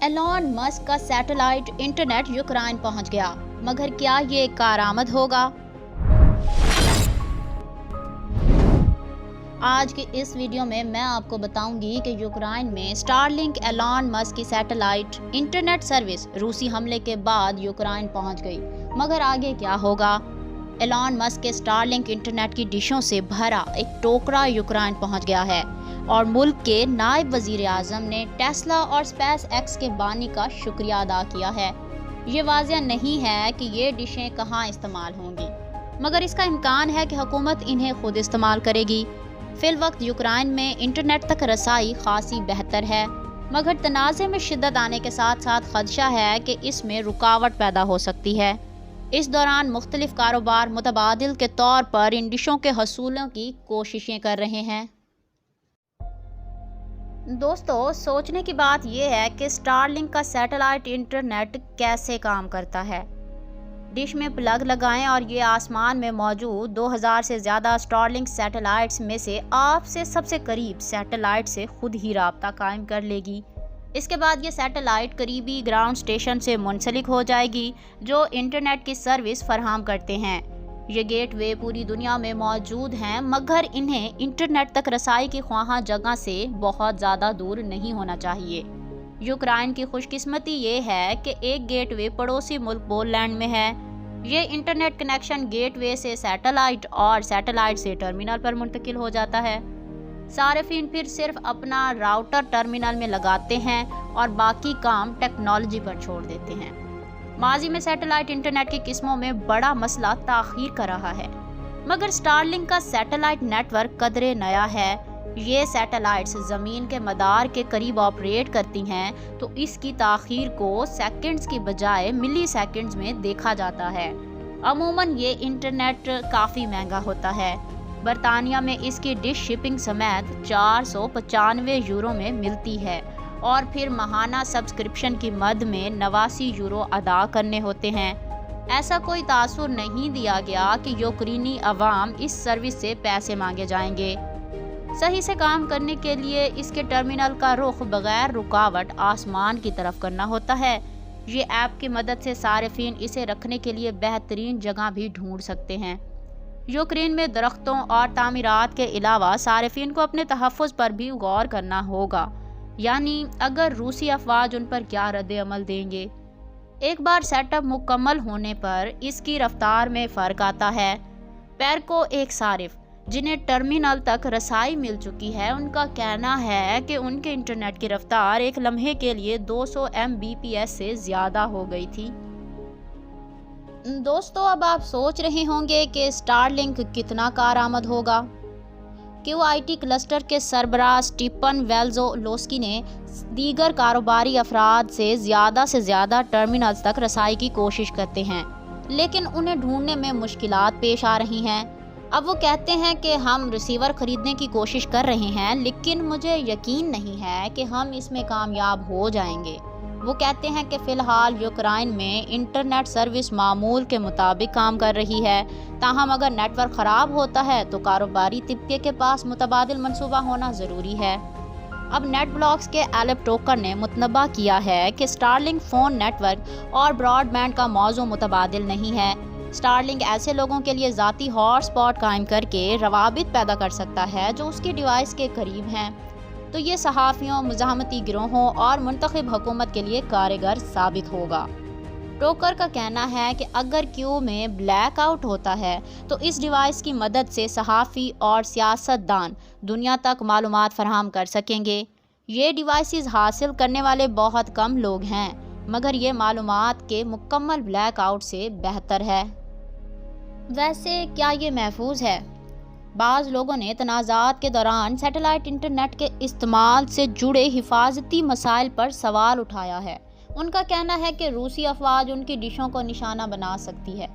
Elon Musk کا satellite internet Ukraine پہنچ گیا، مگر کیا یہ کارآمد ہوگا؟ آج کی اس ویڈیو میں آپ کو بتاؤں گی کہ یوکرائن میں اسٹار لنک ایلون مسک کی سیٹلائٹ انٹرنیٹ سروس روسی حملے کے بعد یوکرائن پہنچ گئی، مگر آگے کیا ہوگا؟ ایلون مسک کے اسٹار لنک انٹرنیٹ کی ڈشوں سے بھرا ایک ٹوکرا یوکرائن پہنچ گیا ہے اور ملک کے نائب وزیر اعظم نے ٹیسلا اور سپیس ایکس کے بانی کا شکریہ ادا کیا ہے۔ یہ واضح نہیں ہے کہ یہ ڈشیں کہاں استعمال ہوں گی، مگر اس کا امکان ہے کہ حکومت انہیں خود استعمال کرے گی۔ فی الوقت یوکرائن میں انٹرنیٹ تک رسائی خاصی بہتر ہے، مگر تنازع میں شدت آنے کے ساتھ ساتھ خدشہ ہے کہ اس میں رکاوٹ پیدا ہو سکتی ہے۔ اس دوران مختلف کاروبار متبادل کے طور پر ان ڈشوں کے حصولوں کی کوششیں کر رہے ہیں۔ دوستو، سوچنے کی بات یہ ہے کہ اسٹار لنک کا سیٹلائٹ انٹرنیٹ کیسے کام کرتا ہے۔ ڈش میں پلگ لگائیں اور یہ آسمان میں موجود 2000 سے زیادہ اسٹار لنک سیٹلائٹس میں سے آپ سے سب سے قریب سیٹلائٹ سے خود ہی رابطہ قائم کر لے گی۔ اس کے بعد یہ سیٹلائٹ قریبی گراؤنڈ اسٹیشن سے منسلک ہو جائے گی جو انٹرنیٹ کی سروس فراہم کرتے ہیں۔ یہ گیٹ وے پوری دنیا میں موجود ہیں، مگر انہیں انٹرنیٹ تک رسائی کی خواہاں جگہ سے بہت زیادہ دور نہیں ہونا چاہیے۔ یوکرائن کی خوش قسمتی یہ ہے کہ ایک گیٹ وے پڑوسی ملک پولینڈ میں ہے۔ یہ انٹرنیٹ کنیکشن گیٹ وے سے سیٹلائٹ اور سیٹلائٹ سے ٹرمینل پر منتقل ہو جاتا ہے۔ صارفین پھر صرف اپنا راؤٹر ٹرمینل میں لگاتے ہیں اور باقی کام ٹیکنالوجی پر چھوڑ دیتے ہیں۔ ماضی میں سیٹلائٹ انٹرنیٹ کی قسموں میں بڑا مسئلہ تاخیر کا رہا ہے، مگر اسٹار لنک کا سیٹلائٹ نیٹ ورک قدرے نیا ہے۔ یہ سیٹلائٹس زمین کے مدار کے قریب آپریٹ کرتی ہیں، تو اس کی تاخیر کو سیکنڈز کی بجائے ملی سیکنڈز میں دیکھا جاتا ہے۔ عموماً یہ انٹرنیٹ کافی مہنگا ہوتا ہے۔ برطانیہ میں اس کی ڈش شپنگ سمیت 495 یورو میں ملتی ہے اور پھر ماہانہ سبسکرپشن کی مد میں 89 یورو ادا کرنے ہوتے ہیں۔ ایسا کوئی تاثر نہیں دیا گیا کہ یوکرینی عوام اس سروس سے پیسے مانگے جائیں گے۔ صحیح سے کام کرنے کے لیے اس کے ٹرمینل کا رخ بغیر رکاوٹ آسمان کی طرف کرنا ہوتا ہے۔ یہ ایپ کی مدد سے صارفین اسے رکھنے کے لیے بہترین جگہ بھی ڈھونڈ سکتے ہیں۔ یوکرین میں درختوں اور تعمیرات کے علاوہ صارفین کو اپنے تحفظ پر بھی غور کرنا ہوگا، یعنی اگر روسی افواج ان پر کیا رد عمل دیں گے۔ ایک بار سیٹ اپ مکمل ہونے پر اس کی رفتار میں فرق آتا ہے۔ پیرکو، ایک صارف جنہیں ٹرمینل تک رسائی مل چکی ہے، ان کا کہنا ہے کہ ان کے انٹرنیٹ کی رفتار ایک لمحے کے لیے 200 Mbps سے زیادہ ہو گئی تھی۔ دوستو، اب آپ سوچ رہے ہوں گے کہ اسٹار لنک کتنا کارآمد ہوگا۔ QIT کلسٹر کے سربراہ اسٹیپن ویلزولوسکی نے دیگر کاروباری افراد سے زیادہ ٹرمینلز تک رسائی کی کوشش کرتے ہیں، لیکن انہیں ڈھونڈنے میں مشکلات پیش آ رہی ہیں۔ اب وہ کہتے ہیں کہ ہم ریسیور خریدنے کی کوشش کر رہے ہیں، لیکن مجھے یقین نہیں ہے کہ ہم اس میں کامیاب ہو جائیں گے۔ وہ کہتے ہیں کہ فی الحال یوکرائن میں انٹرنیٹ سروس معمول کے مطابق کام کر رہی ہے، تاہم اگر نیٹ ورک خراب ہوتا ہے تو کاروباری طبقے کے پاس متبادل منصوبہ ہونا ضروری ہے۔ اب نیٹ بلاکس کے ایلپ ٹوکر نے متنبہ کیا ہے کہ Starlink phone network اور براڈ بینڈ کا موضوع متبادل نہیں ہے۔ اسٹار لنک ایسے لوگوں کے لیے ذاتی ہاٹ اسپاٹ قائم کر کے روابط پیدا کر سکتا ہے جو اس کی ڈیوائس کے قریب ہیں، تو یہ صحافیوں، مزاحمتی گروہوں اور منتخب حکومت کے لیے کارگر ثابت ہوگا۔ ٹوکر کا کہنا ہے کہ اگر کیو میں بلیک آؤٹ ہوتا ہے تو اس ڈیوائس کی مدد سے صحافی اور سیاست دان دنیا تک معلومات فراہم کر سکیں گے۔ یہ ڈیوائسز حاصل کرنے والے بہت کم لوگ ہیں، مگر یہ معلومات کے مکمل بلیک آؤٹ سے بہتر ہے۔ ویسے کیا یہ محفوظ ہے؟ بعض لوگوں نے تنازعات کے دوران سیٹلائٹ انٹرنیٹ کے استعمال سے جڑے حفاظتی مسائل پر سوال اٹھایا ہے۔ ان کا کہنا ہے کہ روسی افواج ان کی ڈشوں کو نشانہ بنا سکتی ہے۔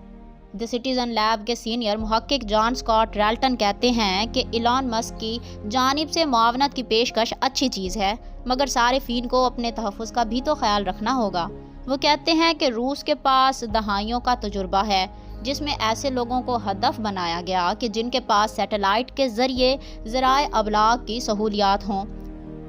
دی سٹیزن لیب کے سینئر محقق جان اسکاٹ ریلٹن کہتے ہیں کہ ایلون مسک کی جانب سے معاونت کی پیشکش اچھی چیز ہے، مگر صارفین کو اپنے تحفظ کا بھی تو خیال رکھنا ہوگا۔ وہ کہتے ہیں کہ روس کے پاس دہائیوں کا تجربہ ہے جس میں ایسے لوگوں کو ہدف بنایا گیا کہ جن کے پاس سیٹلائٹ کے ذریعے ذرائع ابلاغ کی سہولیات ہوں۔